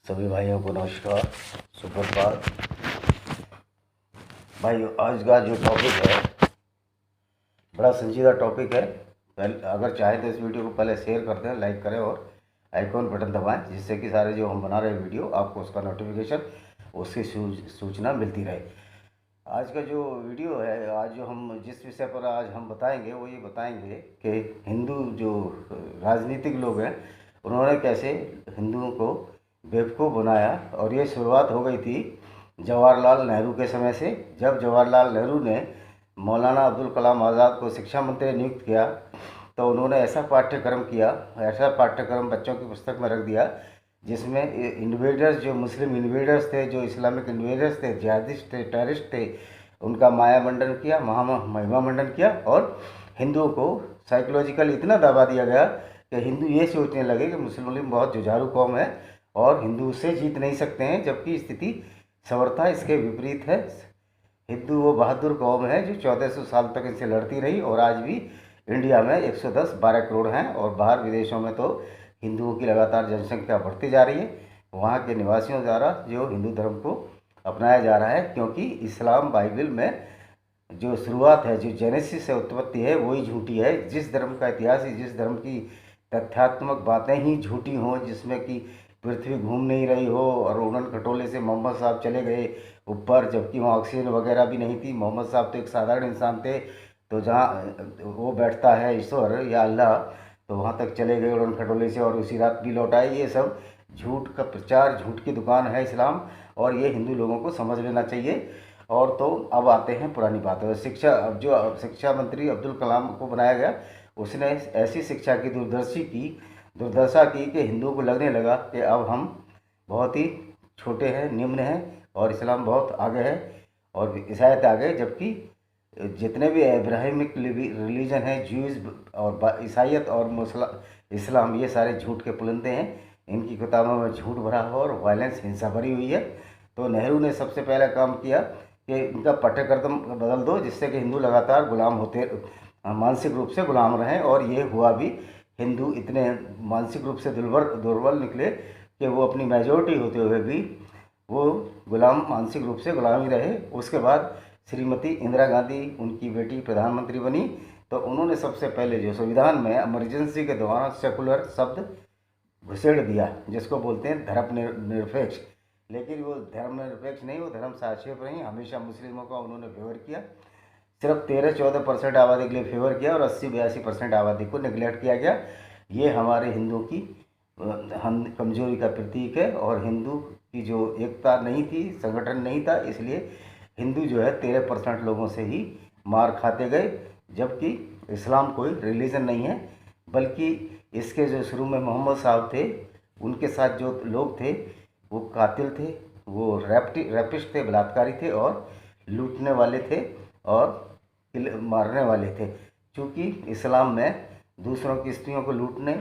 सभी भाइयों को नमस्कार, सुप्रभात। भाई, आज का जो टॉपिक है बड़ा संजीदा टॉपिक है। पहले अगर चाहें तो इस वीडियो को पहले शेयर कर दें, लाइक करें और आइकॉन बटन दबाएं, जिससे कि सारे जो हम बना रहे वीडियो आपको उसका नोटिफिकेशन, उसकी सूचना मिलती रहे। आज का जो वीडियो है, आज जो हम जिस विषय पर आज हम बताएंगे वो ये बताएंगे कि हिंदू जो राजनीतिक लोग हैं उन्होंने कैसे हिंदुओं को बेवकूफ़ बनाया। और ये शुरुआत हो गई थी जवाहरलाल नेहरू के समय से। जब जवाहरलाल नेहरू ने मौलाना अब्दुल कलाम आज़ाद को शिक्षा मंत्री नियुक्त किया तो उन्होंने ऐसा पाठ्यक्रम बच्चों की पुस्तक में रख दिया जिसमें इन्वेडर्स, जो मुस्लिम इन्वेडर्स थे, जो इस्लामिक इन्वेडर्स थे, जिहादिस्ट थे, टेररिस्ट थे, उनका माया मंडन किया, महिमा मंडन किया। और हिंदुओं को साइकोलॉजिकल इतना दबा दिया गया कि हिंदू ये सोचने लगे कि मुस्लिम बहुत जुझारू कौम है और हिंदू उससे जीत नहीं सकते हैं, जबकि स्थिति समर्था इसके विपरीत है। हिंदू वो बहादुर कौम है जो 1400 साल तक इनसे लड़ती रही और आज भी इंडिया में 112 करोड़ हैं और बाहर विदेशों में तो हिंदुओं की लगातार जनसंख्या बढ़ती जा रही है। वहाँ के निवासियों द्वारा जो हिंदू धर्म को अपनाया जा रहा है, क्योंकि इस्लाम बाइबल में जो शुरुआत है, जो जेनेसिस से उत्पत्ति है, वही झूठी है। जिस धर्म का इतिहास ही, जिस धर्म की तथ्यात्मक बातें ही झूठी हों, जिसमें कि पृथ्वी घूम नहीं रही हो और उड़न खटोले से मोहम्मद साहब चले गए ऊपर, जबकि वहाँ ऑक्सीजन वगैरह भी नहीं थी। मोहम्मद साहब तो एक साधारण इंसान थे, तो जहाँ वो बैठता है ईश्वर या अल्लाह, तो वहाँ तक चले गए उड़न खटोले से और उसी रात भी लौट आए। ये सब झूठ का प्रचार, झूठ की दुकान है इस्लाम, और ये हिंदू लोगों को समझ लेना चाहिए। और तो अब आते हैं पुरानी बातों। अब जो शिक्षा मंत्री अब्दुल कलाम को बनाया गया, उसने ऐसी शिक्षा की दुर्दशा की कि हिंदुओं को लगने लगा कि अब हम बहुत ही छोटे हैं, निम्न हैं और इस्लाम बहुत आगे है और ईसाईयत आगे। जबकि जितने भी इब्राहिमिक रिलीजन हैं, ज्यूज़ और ईसाईयत और इस्लाम, ये सारे झूठ के पुलंदे हैं। इनकी किताबों में झूठ भरा हुआ और वायलेंस, हिंसा भरी हुई है। तो नेहरू ने सबसे पहला काम किया कि इनका पाठ्यक्रम बदल दो, जिससे कि हिंदू लगातार गुलाम होते, मानसिक रूप से गुलाम रहें। और ये हुआ भी। हिंदू इतने मानसिक रूप से दुर्बल निकले कि वो अपनी मेजॉरिटी होते हुए भी वो मानसिक रूप से गुलाम ही रहे। उसके बाद श्रीमती इंदिरा गांधी, उनकी बेटी, प्रधानमंत्री बनी, तो उन्होंने सबसे पहले जो संविधान में इमरजेंसी के दौरान सेकुलर शब्द घुसेड़ दिया, जिसको बोलते हैं धर्म निरपेक्ष। लेकिन वो धर्मनिरपेक्ष नहीं, वो धर्म साक्षेप नहीं, हमेशा मुस्लिमों का उन्होंने फेवर किया। सिर्फ 13-14% आबादी के लिए फेवर किया और 80-82% आबादी को निगलेक्ट किया गया। ये हमारे हिंदुओं की कमजोरी का प्रतीक है। और हिंदू की जो एकता नहीं थी, संगठन नहीं था, इसलिए हिंदू जो है 13% लोगों से ही मार खाते गए। जबकि इस्लाम कोई रिलीजन नहीं है, बल्कि इसके जो शुरू में मोहम्मद साहब थे, उनके साथ जो लोग थे वो कातिल थे, वो रैपिस्ट थे, बलात्कारी थे और लूटने वाले थे और मारने वाले थे। क्योंकि इस्लाम में दूसरों की स्त्रियों को लूटने,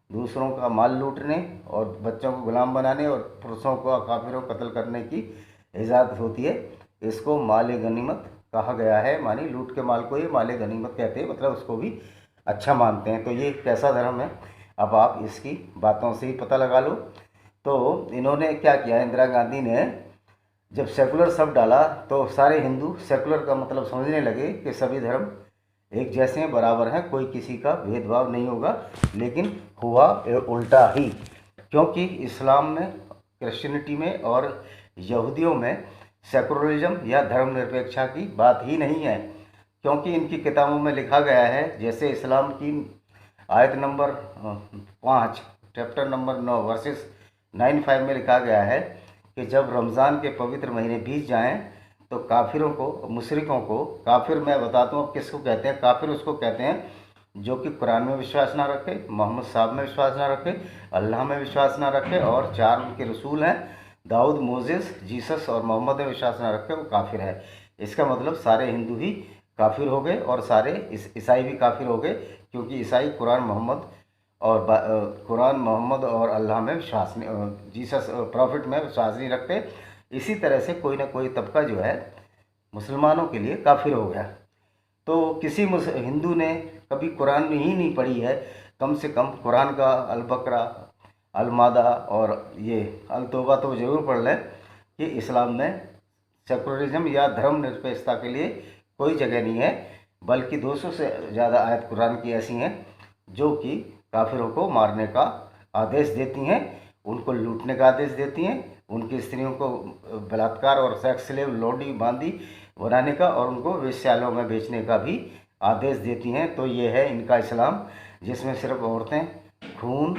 दूसरों का माल लूटने और बच्चों को गुलाम बनाने और पुरुषों को, काफिरों को कत्ल करने की इजाज़त होती है। इसको माल गनीमत कहा गया है, मानी लूट के माल को ये माल गनीमत कहते हैं, मतलब उसको भी अच्छा मानते हैं। तो ये कैसा धर्म है, अब आप इसकी बातों से ही पता लगा लो। तो इन्होंने क्या किया, इंदिरा गांधी ने जब सेकुलर शब्द डाला तो सारे हिंदू सेकुलर का मतलब समझने लगे कि सभी धर्म एक जैसे हैं, बराबर हैं, कोई किसी का भेदभाव नहीं होगा। लेकिन हुआ उल्टा ही, क्योंकि इस्लाम में, क्रिश्चियनिटी में और यहूदियों में सेकुलरिज्म या धर्मनिरपेक्षता की बात ही नहीं है। क्योंकि इनकी किताबों में लिखा गया है, जैसे इस्लाम की आयत नंबर 5, चैप्टर नंबर 9, वर्सेस 9-5 में लिखा गया है कि जब रमज़ान के पवित्र महीने बीत जाएं तो काफिरों को, मुशरिकों को, काफिर मैं बताता हूँ किसको कहते हैं। काफिर उसको कहते हैं जो कि कुरान में विश्वास ना रखे, मोहम्मद साहब में विश्वास ना रखे, अल्लाह में विश्वास ना रखे और 4 उनके रसूल हैं, दाऊद, मोसेस, जीसस और मोहम्मद में विश्वास ना रखे, वो काफिर है। इसका मतलब सारे हिंदू ही काफिर हो गए और सारे ईसाई भी काफिर हो गए, क्योंकि ईसाई कुरान मोहम्मद और अल्लाह में विश्वास नहीं, जीसस प्रॉफिट में विश्वास नहीं रखते। इसी तरह से कोई ना कोई तबका जो है मुसलमानों के लिए काफिर हो गया। तो किसी हिंदू ने कभी कुरान ही नहीं पढ़ी है, कम से कम कुरान का अल बकरा, अल मादा और ये अल तौबा तो ज़रूर पढ़ लें कि इस्लाम में सेकुलरिज्म या धर्मनिरपेक्षता के लिए कोई जगह नहीं है, बल्कि 200 से ज़्यादा आयत कुरान की ऐसी हैं जो कि काफिरों को मारने का आदेश देती हैं, उनको लूटने का आदेश देती हैं, उनकी स्त्रियों को बलात्कार और सेक्स स्लेव, लोडी बांदी बनाने का और उनको वेश्यालयों में बेचने का भी आदेश देती हैं। तो ये है इनका इस्लाम, जिसमें सिर्फ औरतें, खून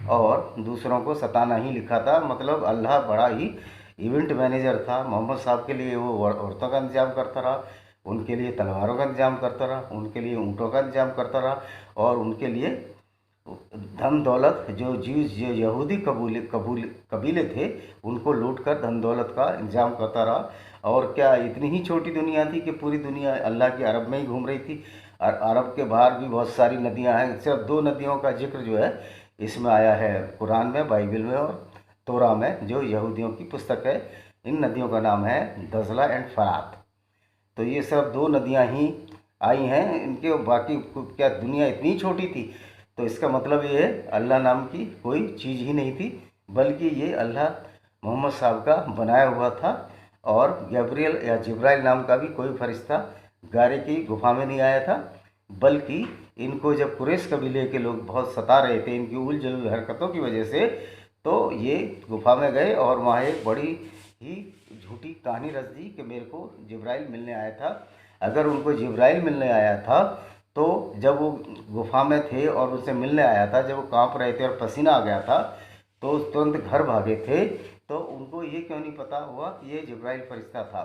और दूसरों को सताना ही लिखा था। मतलब अल्लाह बड़ा ही इवेंट मैनेजर था। मोहम्मद साहब के लिए वो औरतों का इंतजाम करता रहा, उनके लिए तलवारों का इंतजाम करता रहा, उनके लिए ऊँटों का इंतजाम करता रहा और उनके लिए धन दौलत, जो यहूदी कबीले थे उनको लूट कर धन दौलत का इंतजाम करता रहा। और क्या इतनी ही छोटी दुनिया थी कि पूरी दुनिया अल्लाह की अरब में ही घूम रही थी। और अरब के बाहर भी बहुत सारी नदियां हैं। सिर्फ 2 नदियों का जिक्र जो है इसमें आया है कुरान में, बाइबल में और तोरा में, जो यहूदियों की पुस्तक है। इन नदियों का नाम है दजला एंड फरात। तो ये सब 2 नदियां ही आई हैं इनके, बाकी क्या दुनिया इतनी छोटी थी। तो इसका मतलब ये है अल्लाह नाम की कोई चीज़ ही नहीं थी, बल्कि ये अल्लाह मोहम्मद साहब का बनाया हुआ था। और गैब्रियल या जिब्राइल नाम का भी कोई फरिश्ता गारे की गुफा में नहीं आया था, बल्कि इनको जब कुरैश कबीले के लोग बहुत सता रहे थे इनकी उल जलूल हरकतों की वजह से, तो ये गुफा में गए और वहाँ एक बड़ी ही झूठी कहानी रच दी कि मेरे को जिब्राइल मिलने आया था। अगर उनको जिब्राइल मिलने आया था तो जब वो गुफा में थे और उनसे मिलने आया था, जब वो कांप रहे थे और पसीना आ गया था, तो तुरंत घर भागे थे। तो उनको ये क्यों नहीं पता हुआ कि ये जिब्राइल फरिश्ता था?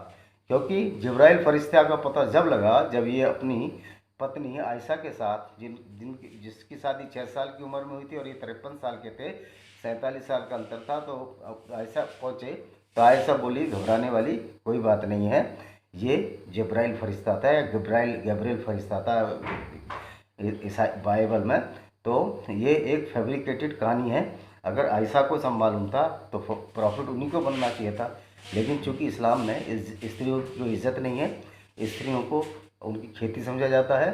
क्योंकि जिब्राइल फरिश्ता का पता जब लगा जब ये अपनी पत्नी आयशा के साथ जिसकी शादी 6 साल की उम्र में हुई थी और ये 53 साल के थे, 47 साल का अंतर था। तो आयशा पहुँचे तो आयशा बोली घबराने वाली कोई बात नहीं है, ये जिब्राइल फरिश्ता था या गैब्रियल फरिश्ता था इस बाइबल में। तो ये एक फैब्रिकेटेड कहानी है। अगर आयशा को सब मालूम था तो प्रॉफिट उन्हीं को बनना चाहिए था। लेकिन चूंकि इस्लाम में स्त्रियों की कोई इज्जत नहीं है, स्त्रियों को उनकी खेती समझा जाता है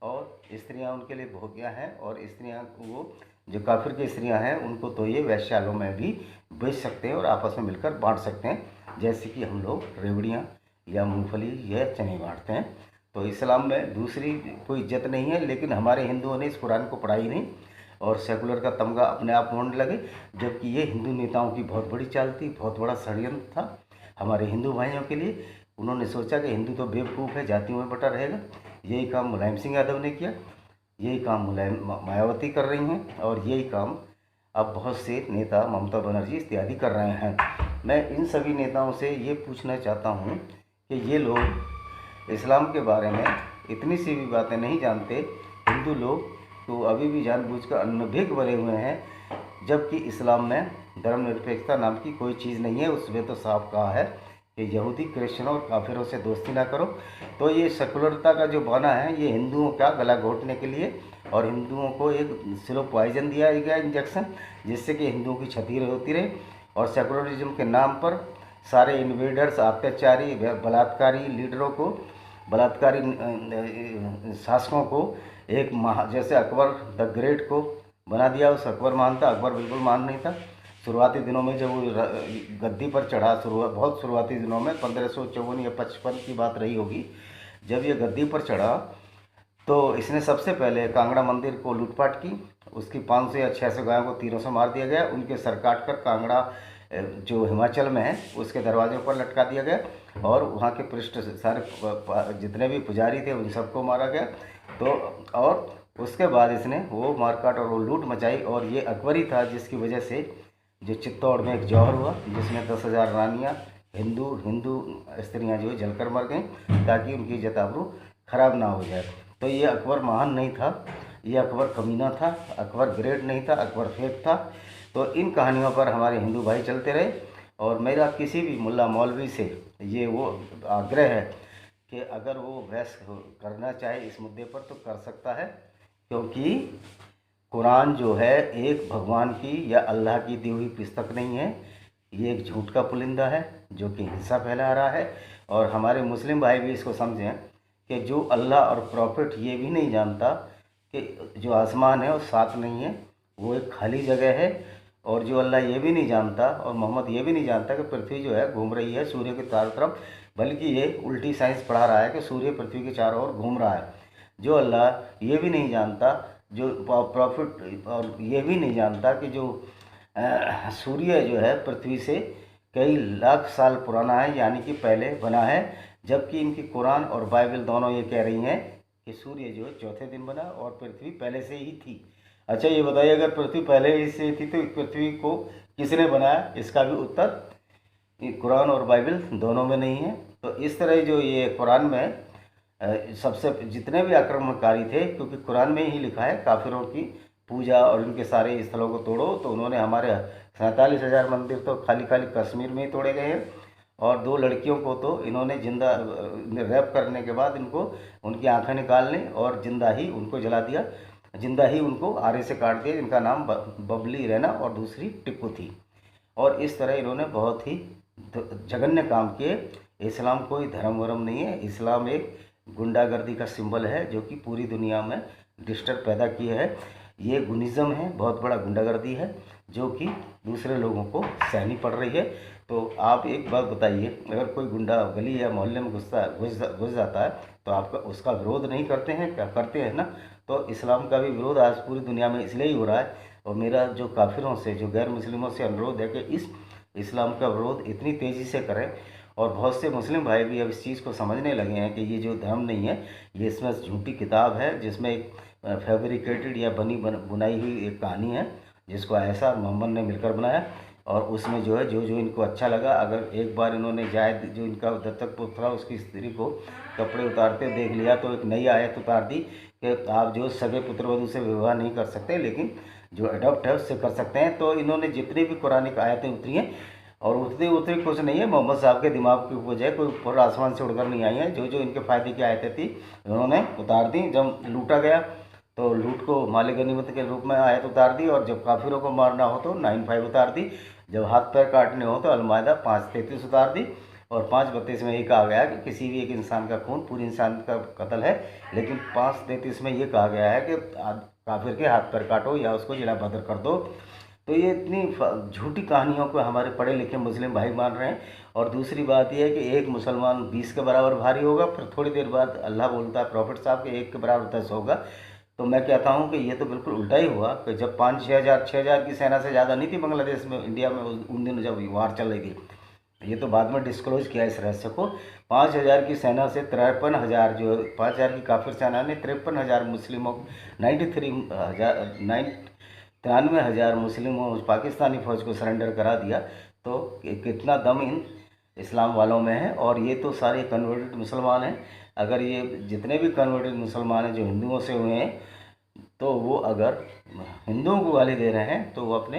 और स्त्रियां उनके लिए भोग्या हैं, और स्त्रियां वो जो काफिर की स्त्रियां हैं उनको तो ये वैश्यालयों में भी बेच सकते हैं और आपस में मिलकर बांट सकते हैं, जैसे कि हम लोग रेवड़ियाँ या मूंगफली या चने बांटते हैं। तो इस्लाम में दूसरी कोई इज्जत नहीं है। लेकिन हमारे हिंदुओं ने इस कुरान को पढ़ा ही नहीं और सेकुलर का तमगा अपने आप मोड़ने लगे, जबकि ये हिंदू नेताओं की बहुत बड़ी चाल थी, बहुत बड़ा षड्यंत्र था हमारे हिंदू भाइयों के लिए। उन्होंने सोचा कि हिंदू तो बेवकूफ़ है, जातियों में बटा रहेगा। यही काम मुलायम सिंह यादव ने किया, यही काम मायावती कर रही हैं और यही काम अब बहुत से नेता ममता बनर्जी इत्यादि कर रहे हैं। मैं इन सभी नेताओं से ये पूछना चाहता हूँ कि ये लोग इस्लाम के बारे में इतनी सी भी बातें नहीं जानते। हिंदू लोग तो अभी भी जानबूझकर अनभिज्ञ बने हुए हैं, जबकि इस्लाम में धर्मनिरपेक्षता नाम की कोई चीज़ नहीं है। उसमें तो साफ कहा है कि यहूदी, क्रिश्चियनों और काफिरों से दोस्ती ना करो। तो ये सेकुलरता का जो बहाना है ये हिंदुओं का गला घोटने के लिए, और हिंदुओं को एक स्लो पॉइजन दिया गया इंजेक्शन, जिससे कि हिंदुओं की क्षति होती रहे। और सेकुलरिज्म के नाम पर सारे इन्वेडर्स, अत्याचारी, बलात्कारी लीडरों को, बलात्कारी शासकों को एक जैसे अकबर द ग्रेट को बना दिया। उस अकबर महान था, अकबर बिल्कुल महान नहीं था। शुरुआती दिनों में जब वो गद्दी पर चढ़ा, बहुत शुरुआती दिनों में 1554 या 55 की बात रही होगी, जब ये गद्दी पर चढ़ा तो इसने सबसे पहले कांगड़ा मंदिर को लूटपाट की। उसकी 500 या 600 गायों को तीरों से मार दिया गया। उनके सर काट कर कांगड़ा जो हिमाचल में है उसके दरवाज़ों पर लटका दिया गया, और वहाँ के पृष्ठ सारे जितने भी पुजारी थे उन सबको मारा गया। तो और उसके बाद इसने वो मारकाट और वो लूट मचाई, और ये अकबरी था जिसकी वजह से जो चित्तौड़ में एक जौहर हुआ जिसमें 10,000 रानियाँ हिंदू स्त्रियाँ जो जलकर मर गईं, ताकि उनकी इज्जत आबरू खराब ना हो जाए। तो ये अकबर महान नहीं था, ये अकबर कमीना था, अकबर ग्रेट नहीं था, अकबर फेक था। तो इन कहानियों पर हमारे हिंदू भाई चलते रहे, और मेरा किसी भी मुल्ला मौलवी से ये वो आग्रह है कि अगर वो बहस करना चाहे इस मुद्दे पर तो कर सकता है, क्योंकि कुरान जो है एक भगवान की या अल्लाह की दी हुई पुस्तक नहीं है। ये एक झूठ का पुलिंदा है जो कि हिंसा फैला रहा है। और हमारे मुस्लिम भाई भी इसको समझें कि जो अल्लाह और प्रॉफिट ये भी नहीं जानता कि जो आसमान है वो सात नहीं है, वो एक खाली जगह है। और जो अल्लाह ये भी नहीं जानता और मोहम्मद ये भी नहीं जानता कि पृथ्वी जो है घूम रही है सूर्य के चारों तरफ, बल्कि ये उल्टी साइंस पढ़ा रहा है कि सूर्य पृथ्वी के चारों ओर घूम रहा है। जो अल्लाह ये भी नहीं जानता, जो प्रॉफिट और ये भी नहीं जानता कि जो सूर्य जो है पृथ्वी से कई लाख साल पुराना है, यानी कि पहले बना है। जबकि इनकी कुरान और बाइबल दोनों ये कह रही हैं कि सूर्य जो है चौथे दिन बना और पृथ्वी पहले से ही थी। अच्छा ये बताइए, अगर पृथ्वी पहले ही से थी तो पृथ्वी को किसने बनाया? इसका भी उत्तर कुरान और बाइबल दोनों में नहीं है। तो इस तरह जो ये कुरान में सबसे जितने भी आक्रमणकारी थे, क्योंकि कुरान में ही लिखा है काफिरों की पूजा और इनके सारे स्थलों को तोड़ो, तो उन्होंने हमारे 47,000 मंदिर तो खाली खाली कश्मीर में ही तोड़े गए हैं। और 2 लड़कियों को तो इन्होंने जिंदा रैप करने के बाद इनको उनकी आंखें निकालने और जिंदा ही उनको जला दिया, जिंदा ही उनको आरे से काट दिया, जिनका नाम बबली रैना और दूसरी टिप्पू थी। और इस तरह इन्होंने बहुत ही जघन्य काम किए। इस्लाम कोई धर्म वर्म नहीं है, इस्लाम एक गुंडागर्दी का सिंबल है जो कि पूरी दुनिया में डिस्टर्ब पैदा किए है। ये गुनिज़म है, बहुत बड़ा गुंडागर्दी है जो कि दूसरे लोगों को सहनी पड़ रही है। तो आप एक बात बताइए, अगर कोई गुंडा गली या मोहल्ले में घुस जाता है तो आपका उसका विरोध नहीं करते हैं क्या? करते हैं ना। तो इस्लाम का भी विरोध आज पूरी दुनिया में इसलिए ही हो रहा है। और मेरा जो काफिरों से, जो गैर मुस्लिमों से अनुरोध है कि इस इस्लाम का विरोध इतनी तेज़ी से करें। और बहुत से मुस्लिम भाई भी अब इस चीज़ को समझने लगे हैं कि ये जो धर्म नहीं है, ये इसमें झूठी किताब है जिसमें एक फैब्रिकेटेड या बुनाई हुई एक कहानी है जिसको आयशा और मोहम्मद ने मिलकर बनाया। और उसमें जो है जो जो इनको अच्छा लगा, अगर एक बार इन्होंने जायद जो इनका दत्तक पुत्र था उसकी स्त्री को कपड़े उतारते देख लिया तो एक नई आयत उतार दी कि आप जो सगे पुत्र वधू से विवाह नहीं कर सकते, लेकिन जो अडॉप्ट है उससे कर सकते हैं। तो इन्होंने जितनी भी कुरानिक आयतें उतरी हैं, और उतरी उतरी कुछ नहीं है, मोहम्मद साहब के दिमाग की उपज है, कोई ऊपर आसमान से उड़कर नहीं आई है। जो जो इनके फ़ायदे की आयतें थी उन्होंने उतार दी। जब लूटा गया तो लूट को माले गनीमत के रूप में आयत उतार दी, और जब काफिरों को मारना हो तो 9:5 उतार दी, जब हाथ पैर काटने हो तो अलमायदा 5:33 उतार दी। और 5:32 में ये कहा गया कि किसी भी एक इंसान का खून पूरी इंसान का कत्ल है, लेकिन 5:33 में ये कहा गया है कि काफिर के हाथ पैर काटो या उसको जिला बदर कर दो। तो ये इतनी झूठी कहानियों को हमारे पढ़े लिखे मुस्लिम भाई मान रहे हैं। और दूसरी बात यह है कि एक मुसलमान 20 के बराबर भारी होगा, फिर थोड़ी देर बाद अल्लाह बोलता है प्रॉफिट साहब के 1 के बराबर 10 होगा। तो मैं कहता हूं कि ये तो बिल्कुल उल्टा ही हुआ कि जब 5-6 हज़ार की सेना से ज़्यादा नहीं थी बांग्लादेश में, इंडिया में उन दिनों जब वार चल रही थी, ये तो बाद में डिस्क्लोज किया इस रहस्य को। 5,000 की सेना से 53,000, जो 5,000 की काफिर सेना ने 53,000 मुस्लिमों, 93,000 मुस्लिमों पाकिस्तानी फ़ौज को सरेंडर करा दिया। तो कितना दम इन इस्लाम वालों में है। और ये तो सारे कन्वर्टेड मुसलमान हैं। अगर ये जितने भी कन्वर्टेड मुसलमान हैं जो हिंदुओं से हुए हैं, तो वो अगर हिंदुओं को गाली दे रहे हैं तो वो अपने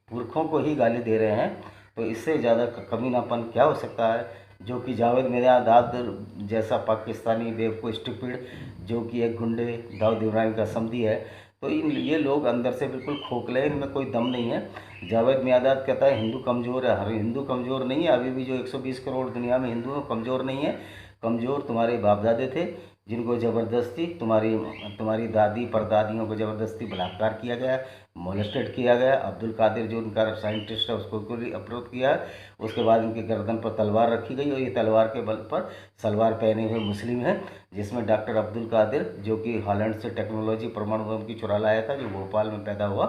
पुरखों को ही गाली दे रहे हैं। तो इससे ज़्यादा कमीनापन क्या हो सकता है? जो कि जावेद मियादाद जैसा पाकिस्तानी बेवकूफ़ स्टूपिड, जो कि एक गुंडे दाऊद इब्राहिम का समधी है, तो ये लोग अंदर से बिल्कुल खोखले हैं, इनमें कोई दम नहीं है। जावेद मियादाद कहता है हिंदू कमज़ोर है, हर हिंदू कमज़ोर नहीं है। अभी भी जो 120 करोड़ दुनिया में हिंदू हैं कमज़ोर नहीं है। कमज़ोर तुम्हारे बाप दादे थे, जिनको ज़बरदस्ती तुम्हारी दादी परदादियों को ज़बरदस्ती बलात्कार किया गया, मोलेस्टेड किया गया। अब्दुल कादिर जो उनका साइंटिस्ट है उसको अप्रोच किया, उसके बाद उनके गर्दन पर तलवार रखी गई और ये तलवार के बल पर सलवार पहने हुए मुस्लिम हैं, जिसमें डॉक्टर अब्दुल कादिर जो कि हॉलैंड से टेक्नोलॉजी परमाणु बम की चुरा लाया था, जो भोपाल में पैदा हुआ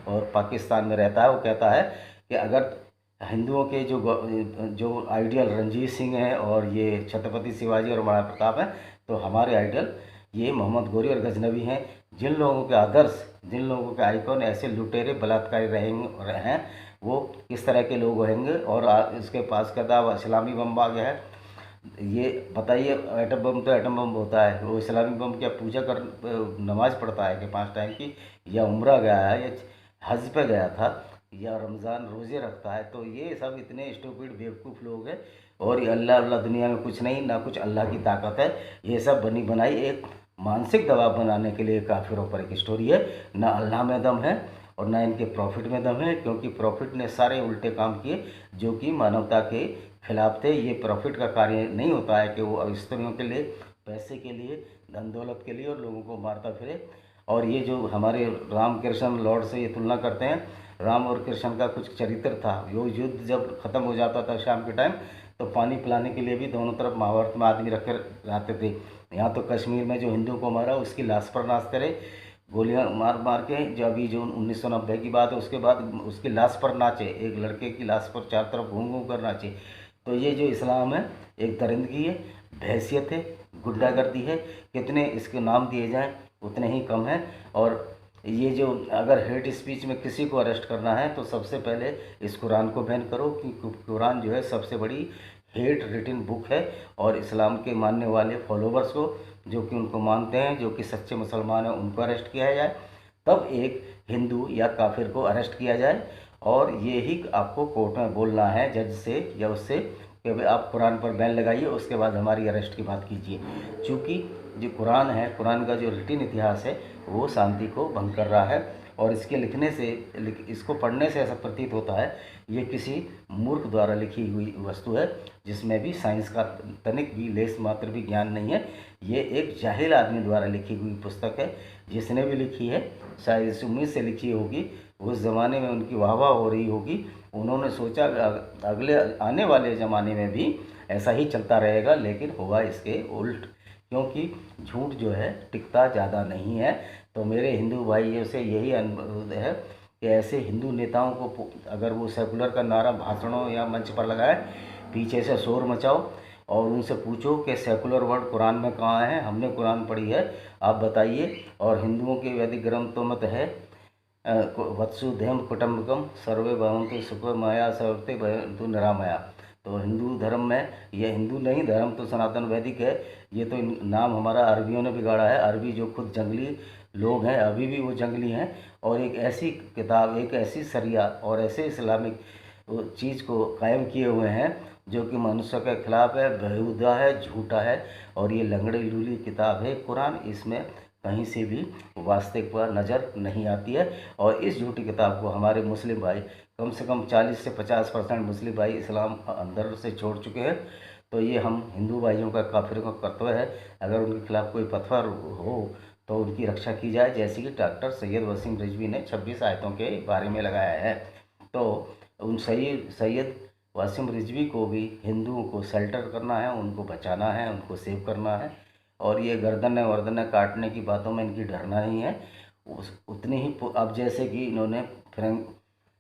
और पाकिस्तान में रहता है, वो कहता है कि अगर हिंदुओं के जो आइडियल रणजीत सिंह हैं और ये छत्रपति शिवाजी और महाराणा प्रताप हैं, तो हमारे आइडियल ये मोहम्मद गोरी और गजनवी हैं। जिन लोगों के आदर्श, जिन लोगों के आइकॉन ऐसे लुटेरे बलात्कारी हैं, वो किस तरह के लोग होंगे। और इसके पास कहता इस्लामी बम आ गया है। ये बताइए, एटम बम तो एटम बम होता है, वो इस्लामी बम क्या पूजा कर नमाज़ पढ़ता है कि 5 टाइम की, या उम्रा गया है, या हज पे गया था, या रमज़ान रोज़े रखता है? तो ये सब इतने स्टूपिड बेवकूफ़ लोग हैं। और ये अल्लाह दुनिया में कुछ नहीं, ना कुछ अल्लाह की ताकत है। ये सब बनी बनाई एक मानसिक दबाव बनाने के लिए काफिरों पर एक स्टोरी है। ना अल्लाह में दम है और ना इनके प्रॉफिट में दम है, क्योंकि प्रॉफिट ने सारे उल्टे काम किए जो कि मानवता के खिलाफ थे। ये प्रॉफिट का कार्य नहीं होता है कि वो स्त्रियों के लिए, पैसे के लिए, धन दौलत के लिए और लोगों को मारता फिरे। और ये जो हमारे राम कृष्ण लॉर्ड से ये तुलना करते हैं, राम और कृष्ण का कुछ चरित्र था। वो युद्ध जब ख़त्म हो जाता था शाम के टाइम, तो पानी पिलाने के लिए भी दोनों तरफ महाभारत में आदमी रख कर रहते थे। यहाँ तो कश्मीर में जो हिंदू को मारा उसकी लाश पर नाश करे, गोलियां मार मार के। जो अभी जो 1990 की बात है, उसके बाद उसकी लाश पर नाचे, एक लड़के की लाश पर चारों तरफ घूम घूम कर नाचे। तो ये जो इस्लाम है एक दरिंदगी है, बहसियत है, गुंडागर्दी है। कितने इसके नाम दिए जाएं उतने ही कम हैं। और ये जो अगर हेट स्पीच में किसी को अरेस्ट करना है तो सबसे पहले इस कुरान को बैन करो, क्योंकि कुरान जो है सबसे बड़ी हेट रिटन बुक है। और इस्लाम के मानने वाले फॉलोवर्स को, जो कि उनको मानते हैं, जो कि सच्चे मुसलमान हैं, उनको अरेस्ट किया जाए, तब एक हिंदू या काफिर को अरेस्ट किया जाए। और ये ही आपको कोर्ट में बोलना है जज से या उससे कि भाई आप कुरान पर बैन लगाइए, उसके बाद हमारी अरेस्ट की बात कीजिए। चूँकि जो कुरान है, कुरान का जो रिटिन इतिहास है, वो शांति को भंग कर रहा है। और इसके लिखने से, इसको पढ़ने से ऐसा प्रतीत होता है ये किसी मूर्ख द्वारा लिखी हुई वस्तु है, जिसमें भी साइंस का तनिक भी लेस मात्र भी ज्ञान नहीं है। ये एक जाहिल आदमी द्वारा लिखी हुई पुस्तक है। जिसने भी लिखी है शायद इस उम्मीद से लिखी होगी, उस ज़माने में उनकी वाह वाह हो रही होगी। उन्होंने सोचा अगले आने वाले ज़माने में भी ऐसा ही चलता रहेगा, लेकिन होगा इसके उल्ट, क्योंकि झूठ जो है टिकता ज़्यादा नहीं है। तो मेरे हिंदू भाइयों से यही अनुरोध है कि ऐसे हिंदू नेताओं को अगर वो सेकुलर का नारा भाषणों या मंच पर लगाए, पीछे से शोर मचाओ और उनसे पूछो कि सेकुलर वर्ड कुरान में कहाँ है, हमने कुरान पढ़ी है, आप बताइए। और हिंदुओं के वैदिक ग्रंथों में तो है वत्सुधैम कुटुम्बकम सर्वे भवन्तु सुखमया सर्वते भवन्तु निरामया। तो हिंदू धर्म में, यह हिंदू नहीं, धर्म तो सनातन वैदिक है। ये तो नाम हमारा अरबियों ने बिगाड़ा है। अरबी जो खुद जंगली लोग हैं, अभी भी वो जंगली हैं। और एक ऐसी किताब, एक ऐसी शरिया और ऐसे इस्लामिक चीज़ को कायम किए हुए हैं जो कि मनुष्य के खिलाफ है, बेहुदा है, झूठा है। और ये लंगड़ी लूली किताब है कुरान, इसमें कहीं से भी वास्तविकता नज़र नहीं आती है। और इस झूठी किताब को हमारे मुस्लिम भाई, कम से कम 40 से 50% मुस्लिम भाई इस्लाम अंदर से छोड़ चुके हैं। तो ये हम हिंदू भाइयों का, काफिरों का कर्तव्य है, अगर उनके खिलाफ कोई फतवा हो तो उनकी रक्षा की जाए, जैसे कि डॉक्टर सैयद वसीम रिजवी ने 26 आयतों के बारे में लगाया है। तो उन सैयद वसीम रिजवी को भी हिंदुओं को शेल्टर करना है, उनको बचाना है, उनको सेव करना है। और ये गर्दन वर्दन काटने की बातों में इनकी डरना नहीं है। उतनी ही अब जैसे कि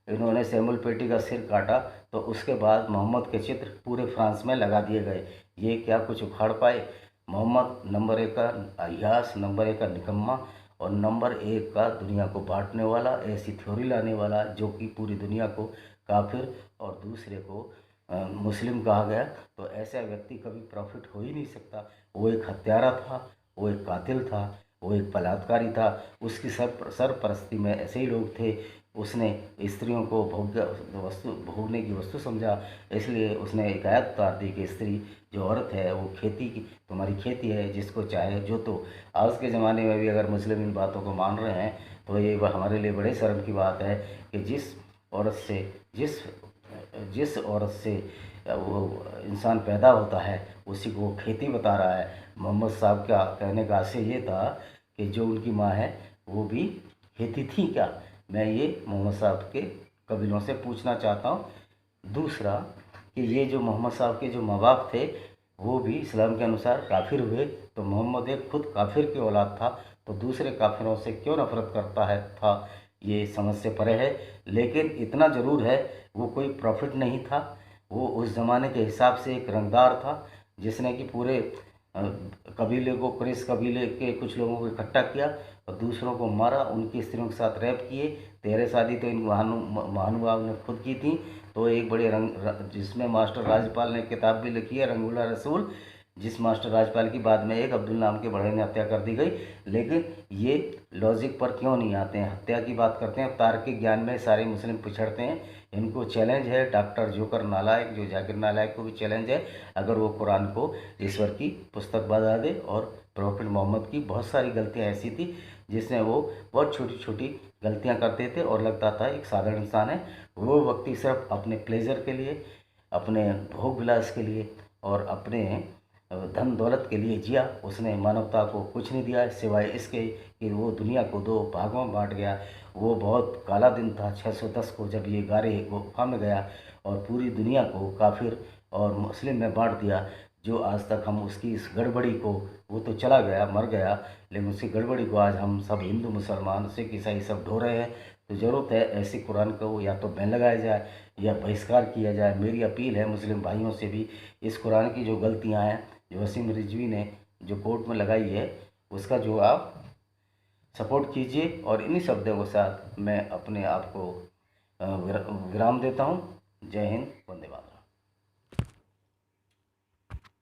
इन्होंने सैमुअल पेटी का सिर काटा, तो उसके बाद मोहम्मद के चित्र पूरे फ्रांस में लगा दिए गए। ये क्या कुछ उखाड़ पाए? मोहम्मद नंबर 1 का अय्यास, नंबर 1 का निकम्मा और नंबर 1 का दुनिया को बांटने वाला, ऐसी थ्योरी लाने वाला जो कि पूरी दुनिया को काफिर और दूसरे को मुस्लिम कहा गया। तो ऐसा व्यक्ति कभी प्रॉफिट हो ही नहीं सकता। वो एक हत्यारा था, वो एक कातिल था, वो एक बलात्कारी था। उसकी सरपरस्ती में ऐसे ही लोग थे। उसने स्त्रियों को भोगने की वस्तु समझा, इसलिए उसने एक आयत उतार दी कि स्त्री जो औरत है वो खेती की, तुम्हारी खेती है, जिसको चाहे जो। तो आज के ज़माने में भी अगर मुस्लिम इन बातों को मान रहे हैं तो ये हमारे लिए बड़े शर्म की बात है कि जिस औरत से वो इंसान पैदा होता है उसी को वो खेती बता रहा है। मोहम्मद साहब का कहने का आशय ये था कि जो उनकी माँ है वो भी खेती थी क्या? मैं ये मोहम्मद साहब के कबीलों से पूछना चाहता हूँ। दूसरा कि ये जो मोहम्मद साहब के जो माँ बाप थे वो भी इस्लाम के अनुसार काफिर हुए, तो मोहम्मद एक खुद काफिर की औलाद था, तो दूसरे काफिरों से क्यों नफरत करता था? ये समझ से परे है। लेकिन इतना ज़रूर है, वो कोई प्रॉफिट नहीं था। वो उस ज़माने के हिसाब से एक रंगदार था, जिसने कि पूरे कबीले को, कुरैश कबीले के कुछ लोगों को इकट्ठा किया और दूसरों को मारा, उनकी स्त्रियों के साथ रैप किए। 13 शादी तो इन महानुभाव ने खुद की थी। तो एक बड़े जिसमें मास्टर राजपाल ने किताब भी लिखी है, रंगूला रसूल, जिस मास्टर राजपाल की बाद में एक अब्दुल नाम के बढ़े ने हत्या कर दी गई। लेकिन ये लॉजिक पर क्यों नहीं आते हैं, हत्या की बात करते हैं। तार्किक ज्ञान में सारे मुस्लिम पिछड़ते हैं। इनको चैलेंज है, डॉक्टर जोकर नालायक, जो जाकिर नालायक को भी चैलेंज है, अगर वो कुरान को ईश्वर की पुस्तक बता दे। और प्रॉफिट मोहम्मद की बहुत सारी गलतियाँ ऐसी थी जिसमें वो बहुत छोटी छोटी गलतियाँ करते थे और लगता था एक साधारण इंसान है। वो व्यक्ति सिर्फ अपने प्लेजर के लिए, अपने भोग विलास के लिए और अपने धन दौलत के लिए जिया। उसने मानवता को कुछ नहीं दिया सिवाय इसके कि वो दुनिया को दो भागों में बांट गया। वो बहुत काला दिन था 610 को, जब ये गारे गुफा में गया और पूरी दुनिया को काफिर और मुस्लिम में बांट दिया। जो आज तक हम उसकी इस गड़बड़ी को, वो तो चला गया, मर गया, लेकिन उसकी गड़बड़ी को आज हम सब हिंदू मुसलमान सिख ईसाई सब ढो रहे हैं। तो ज़रूरत है ऐसी कुरान को या तो बैन लगाया जाए या बहिष्कार किया जाए। मेरी अपील है मुस्लिम भाइयों से भी, इस कुरान की जो गलतियां हैं जो वसीम रिजवी ने जो कोर्ट में लगाई है, उसका जो आप सपोर्ट कीजिए। और इन्हीं शब्दों के साथ मैं अपने आप को विराम देता हूँ। जय हिंद, वंदे मातरम।